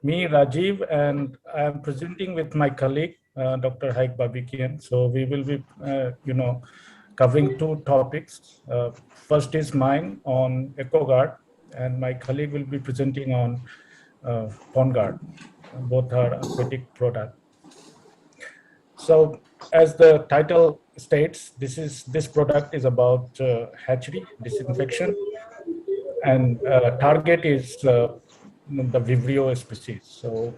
Me, Rajiv, and I am presenting with my colleague, Dr. Haik Babikian. So we will be, covering two topics. First is mine on EcoGuard, and my colleague will be presenting on PonGuard. Both are aquatic products. So, as the title states, this product is about hatchery disinfection, and target is the Vibrio species. So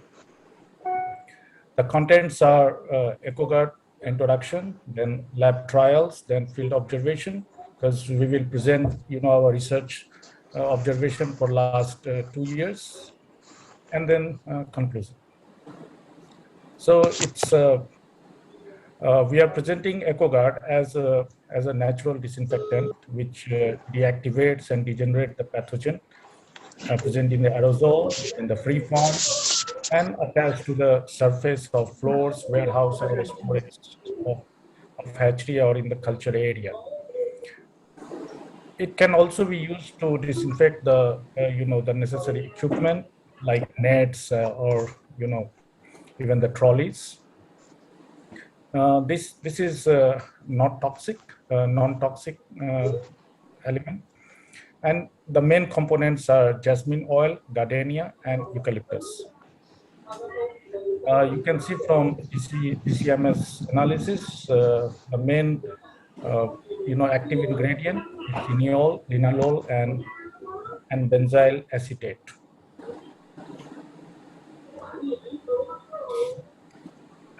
the contents are EcoGuard introduction, then lab trials, then field observation, because we will present, our research observation for last 2 years, and then conclusion. So we are presenting EcoGuard as a natural disinfectant, which deactivates and degenerates the pathogen present in the aerosol, in the free form, and attached to the surface of floors, warehouse, or storage of hatchery or in the culture area. It can also be used to disinfect the necessary equipment like nets or even the trolleys. This is not toxic, non-toxic element, and the main components are jasmine oil, gardenia, and eucalyptus. You can see from DCMS analysis, the main, active ingredient is linalool, and benzyl acetate.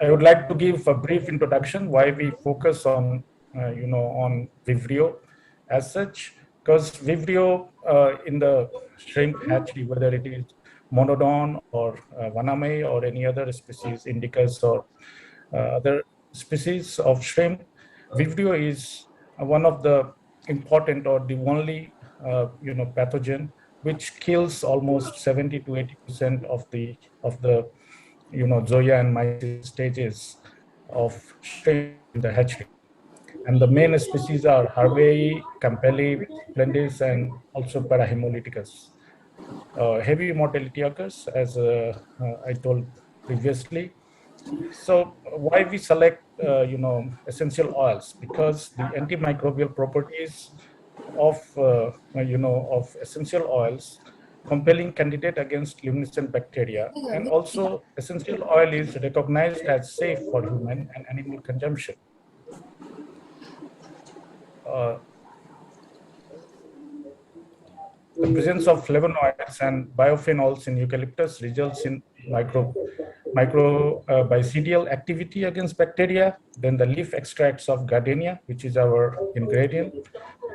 I would like to give a brief introduction why we focus on, on Vibrio as such, because Vibrio in the shrimp hatchery, whether it is Monodon or Vaname or any other species, Indicus or other species of shrimp, Vibrio is one of the important or the only, pathogen which kills almost 70 to 80% of the Zoya and mysis stages of shrimp in the hatchery. And the main species are Harvey, Campelli, Splendis, and also Parahemolyticus. Heavy mortality occurs, as I told previously. So why we select, essential oils? Because the antimicrobial properties of essential oils compelling candidate against luminescent bacteria, and also essential oil is recognized as safe for human and animal consumption. Uh, the presence of flavonoids and biophenols in eucalyptus results in microbicidal activity against bacteria. Then the leaf extracts of gardenia, which is our ingredient,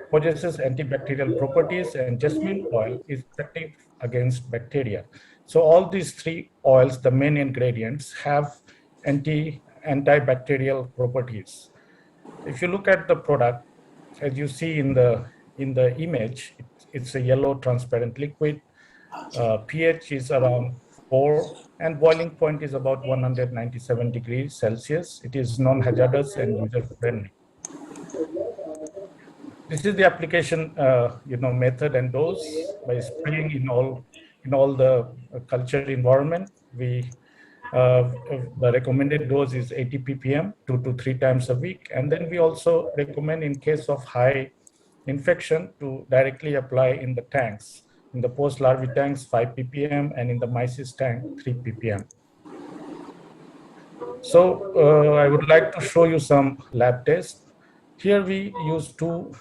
possesses antibacterial properties, and jasmine oil is effective against bacteria. So all these three oils, the main ingredients, have antibacterial properties. If you look at the product, as you see in the image, it's a yellow transparent liquid. pH is around 4, and boiling point is about 197 degrees Celsius. It is non-hazardous and user-friendly. This is the application, method and dose. By spraying in all the culture environment, the recommended dose is 80 ppm 2 to 3 times a week, and then we also recommend in case of high infection to directly apply in the tanks. In the post-larvae tanks, 5 ppm, and in the mysis tank, 3 ppm. So I would like to show you some lab tests. Here we use two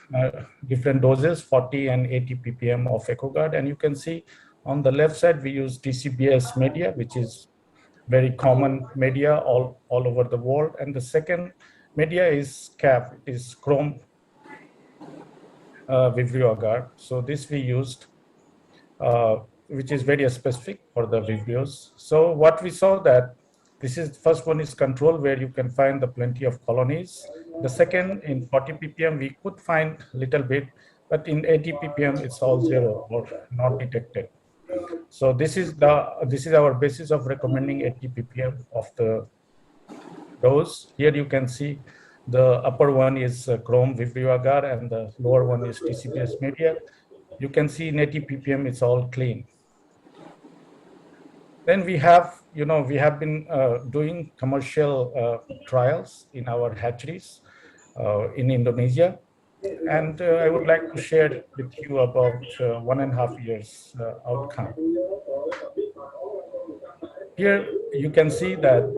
different doses, 40 and 80 ppm of EcoGuard, and you can see on the left side we use TCBS media, which is very common media all over the world, and the second media is CAP, it is chrome Vibrio agar. So this we used, which is very specific for the Vibrios. So what we saw that this is first one is control, where you can find the plenty of colonies. The second, in 40 ppm we could find little bit, but in 80 ppm it's all zero or not detected. So this is our basis of recommending 80 ppm of the dose. Here you can see the upper one is chrome Vibrio agar, and the lower one is TCBS media. You can see in 80 ppm it's all clean. Then we have, we have been doing commercial trials in our hatcheries in Indonesia. And I would like to share with you about 1.5 years outcome. Here you can see that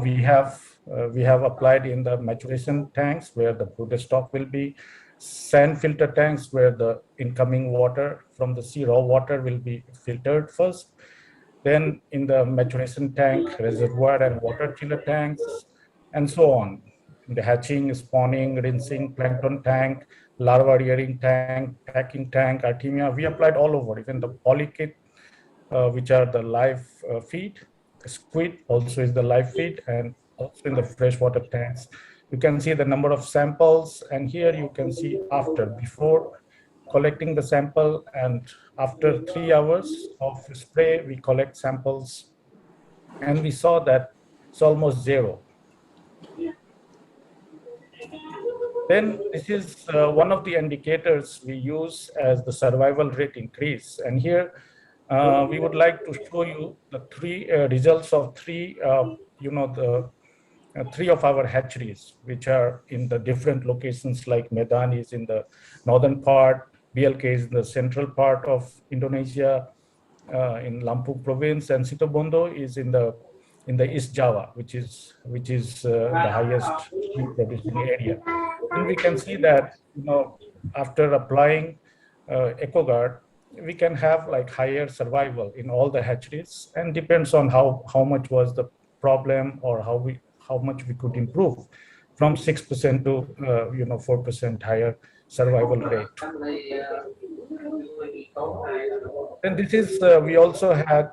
we have applied in the maturation tanks where the brooded stock will be, sand filter tanks where the incoming water from the sea raw water will be filtered first. Then in the maturation tank, reservoir and water chiller tanks, and so on. The hatching, spawning, rinsing, plankton tank, larva rearing tank, packing tank, Artemia, we applied all over, even the polychaete, which are the live feed. Squid also is the live feed, and also in the freshwater tanks. You can see the number of samples, and here you can see before collecting the sample, and after 3 hours of spray, we collect samples, and we saw that it's almost zero. Then this is one of the indicators we use as the survival rate increase. And here we would like to show you the three results of three of our hatcheries, which are in the different locations, like Medan is in the northern part, BLK is in the central part of Indonesia, in Lampung province, and Situbondo is in the East Java, which is the highest shrimp producing area. And we can see that, after applying EcoGuard, we can have like higher survival in all the hatcheries, and depends on how much was the problem, or how much we could improve, from 6% to 4% higher survival rate. And this is we also had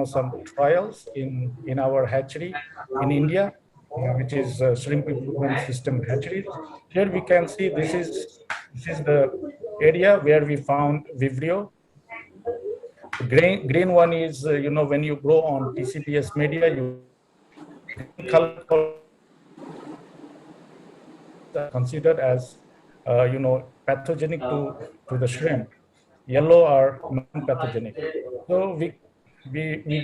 some trials in our hatchery in India, which is Shrimp Improvement System hatchery. Here we can see this is the area where we found Vibrio. The green one is when you grow on TCPS media, you color considered as pathogenic to the shrimp. Yellow are non-pathogenic. So we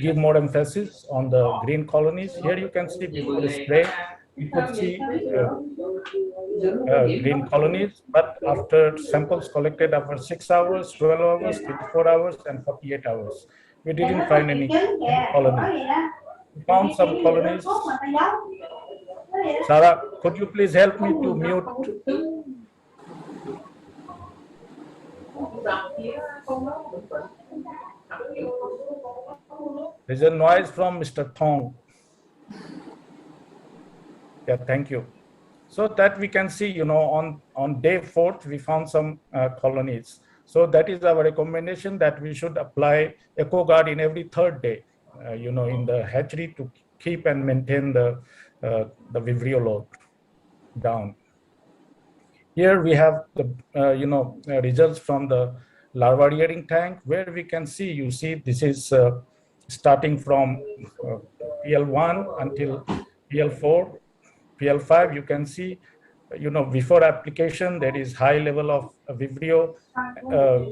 give more emphasis on the green colonies. Here you can see before the spray, you could see green colonies, but after samples collected after 6 hours, 12 hours, 24 hours, and 48 hours, we didn't find any colonies. We found some colonies. Sarah, could you please help me to mute? There's a noise from Mr. Thong. Yeah, thank you. So that we can see, on day 4th, we found some colonies. So that is our recommendation, that we should apply EcoGuard in every 3rd day, in the hatchery, to keep and maintain the Vibrio load down. Here we have the results from the larva rearing tank, where we can see, you see, this is starting from PL1 until PL4, PL5. You can see, before application, there is high level of Vibrio.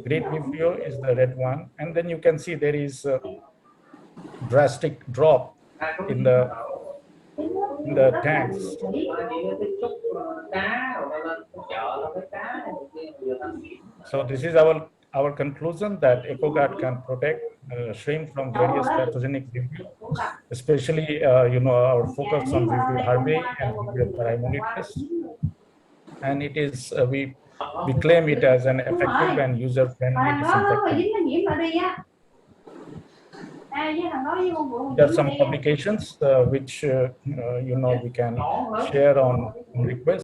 Great Vibrio is the red one, and then you can see there is a drastic drop in the tanks. So this is our conclusion, that EcoGuard can protect shrimp from various pathogenic Vibrio, especially our focus on Vibrio harvae and Vibrio perimonitis. And it is we claim it as an effective and user-friendly disinfectant. There are some publications which we can share on request.